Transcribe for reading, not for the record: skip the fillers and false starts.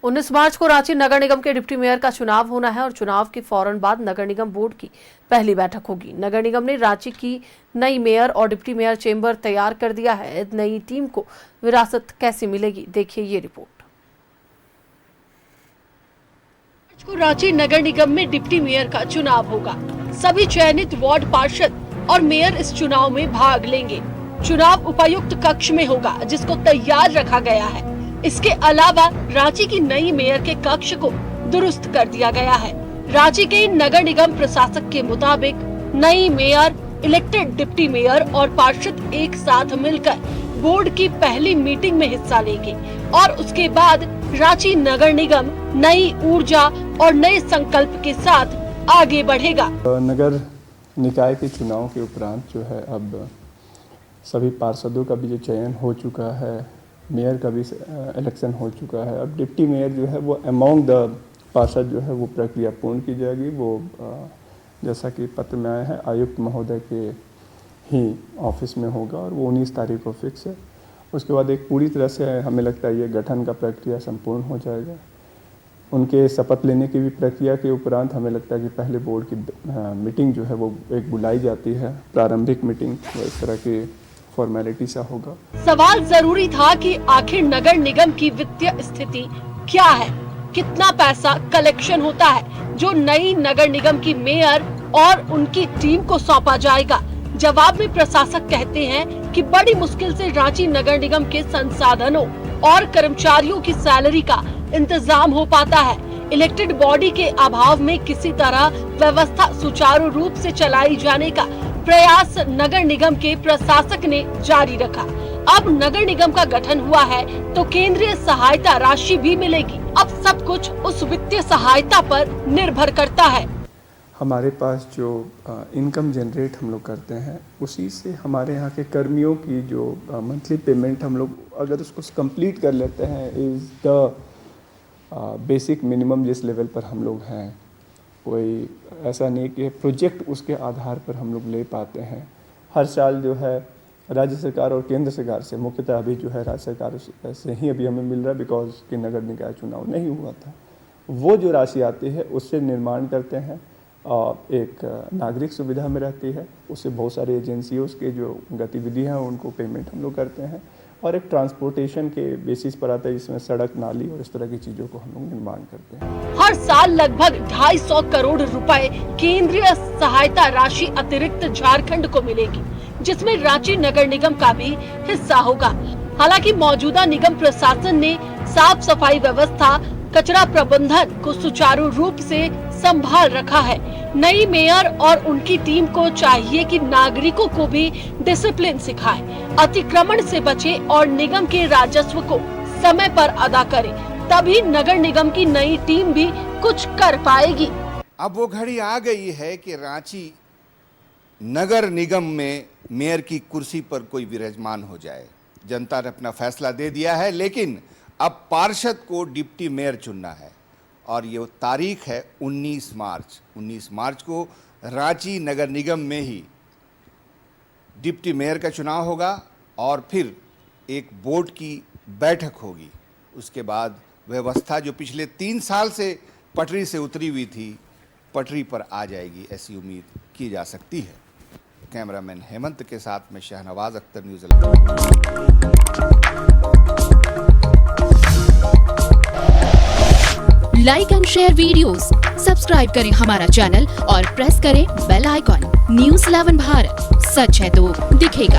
19 मार्च को रांची नगर निगम के deputy mayor का चुनाव होना है और चुनाव के फौरन बाद नगर निगम बोर्ड की पहली बैठक होगी। नगर निगम ने रांची की नई मेयर और डिप्टी मेयर चेंबर तैयार कर दिया है। नई टीम को विरासत कैसे मिलेगी, देखिए ये रिपोर्ट। मार्च को रांची नगर निगम में डिप्टी मेयर का चुनाव होगा। सभी चयनित वार्ड पार्षद और मेयर इस चुनाव में भाग लेंगे। चुनाव उपायुक्त कक्ष में होगा, जिसको तैयार रखा गया है। इसके अलावा रांची की नई मेयर के कक्ष को दुरुस्त कर दिया गया है। रांची के नगर निगम प्रशासक के मुताबिक नई मेयर, इलेक्टेड डिप्टी मेयर और पार्षद एक साथ मिलकर बोर्ड की पहली मीटिंग में हिस्सा लेंगे और उसके बाद रांची नगर निगम नई ऊर्जा और नए संकल्प के साथ आगे बढ़ेगा। नगर निकाय के चुनाव के उपरांत जो है अब सभी पार्षदों का भी जो चयन हो चुका है, मेयर का भी इलेक्शन हो चुका है। अब डिप्टी मेयर जो है वो अमॉन्ग द पार्षद जो है वो प्रक्रिया पूर्ण की जाएगी। वो जैसा कि पत्र में आया है, आयुक्त महोदय के ही ऑफिस में होगा और वो 19 तारीख को फिक्स है। उसके बाद एक पूरी तरह से हमें लगता है ये गठन का प्रक्रिया संपूर्ण हो जाएगा। उनके शपथ लेने की भी प्रक्रिया के उपरांत हमें लगता है कि पहले बोर्ड की मीटिंग जो है वो एक बुलाई जाती है, प्रारंभिक मीटिंग, वो इस तरह की फॉर्मेलिटी सा होगा। सवाल जरूरी था कि आखिर नगर निगम की वित्तीय स्थिति क्या है, कितना पैसा कलेक्शन होता है जो नई नगर निगम की मेयर और उनकी टीम को सौंपा जाएगा। जवाब में प्रशासक कहते हैं कि बड़ी मुश्किल से रांची नगर निगम के संसाधनों और कर्मचारियों की सैलरी का इंतजाम हो पाता है। इलेक्टेड बॉडी के अभाव में किसी तरह व्यवस्था सुचारू रूप से चलाई जाने का प्रयास नगर निगम के प्रशासक ने जारी रखा। अब नगर निगम का गठन हुआ है तो केंद्रीय सहायता राशि भी मिलेगी। अब सब कुछ उस वित्तीय सहायता पर निर्भर करता है। हमारे पास जो इनकम जनरेट हम लोग करते हैं, उसी से हमारे यहाँ के कर्मियों की जो मंथली पेमेंट हम लोग अगर उसको कंप्लीट कर लेते हैं, इज़ द बेसिक मिनिमम जिस लेवल पर हम लोग हैं। कोई ऐसा नहीं कि प्रोजेक्ट उसके आधार पर हम लोग ले पाते हैं। हर साल जो है राज्य सरकार और केंद्र सरकार से, मुख्यतः अभी जो है राज्य सरकार से ही अभी हमें मिल रहा है, बिकॉज कि नगर निकाय चुनाव नहीं हुआ था। वो जो राशि आती है उससे निर्माण करते हैं और एक नागरिक सुविधा में रहती है। उससे बहुत सारी एजेंसियों के जो गतिविधियाँ हैं उनको पेमेंट हम लोग करते हैं और एक ट्रांसपोर्टेशन के बेसिस पर आता है, जिसमें सड़क, नाली और इस तरह की चीजों को हम लोग निर्माण करते हैं। हर साल लगभग 250 करोड़ रुपए केंद्रीय सहायता राशि अतिरिक्त झारखंड को मिलेगी, जिसमें रांची नगर निगम का भी हिस्सा होगा। हालांकि मौजूदा निगम प्रशासन ने साफ सफाई व्यवस्था, कचरा प्रबंधन को सुचारू रूप से संभाल रखा है। नई मेयर और उनकी टीम को चाहिए कि नागरिकों को भी डिसिप्लिन सिखाए, अतिक्रमण से बचे और निगम के राजस्व को समय पर अदा करे। तभी नगर निगम की नई टीम भी कुछ कर पाएगी। अब वो घड़ी आ गई है कि रांची नगर निगम में मेयर की कुर्सी पर कोई विराजमान हो जाए। जनता ने अपना फैसला दे दिया है, लेकिन अब पार्षद को डिप्टी मेयर चुनना है और ये तारीख है 19 मार्च। 19 मार्च को रांची नगर निगम में ही डिप्टी मेयर का चुनाव होगा और फिर एक बोर्ड की बैठक होगी। उसके बाद व्यवस्था जो पिछले 3 साल से पटरी से उतरी हुई थी, पटरी पर आ जाएगी, ऐसी उम्मीद की जा सकती है। कैमरामैन हेमंत के साथ में Shahnawaz Akhtar, news 11। Like and share videos, subscribe करें हमारा चैनल और प्रेस करें बेल आइकॉन। न्यूज़ 11 भारत, सच है तो दिखेगा।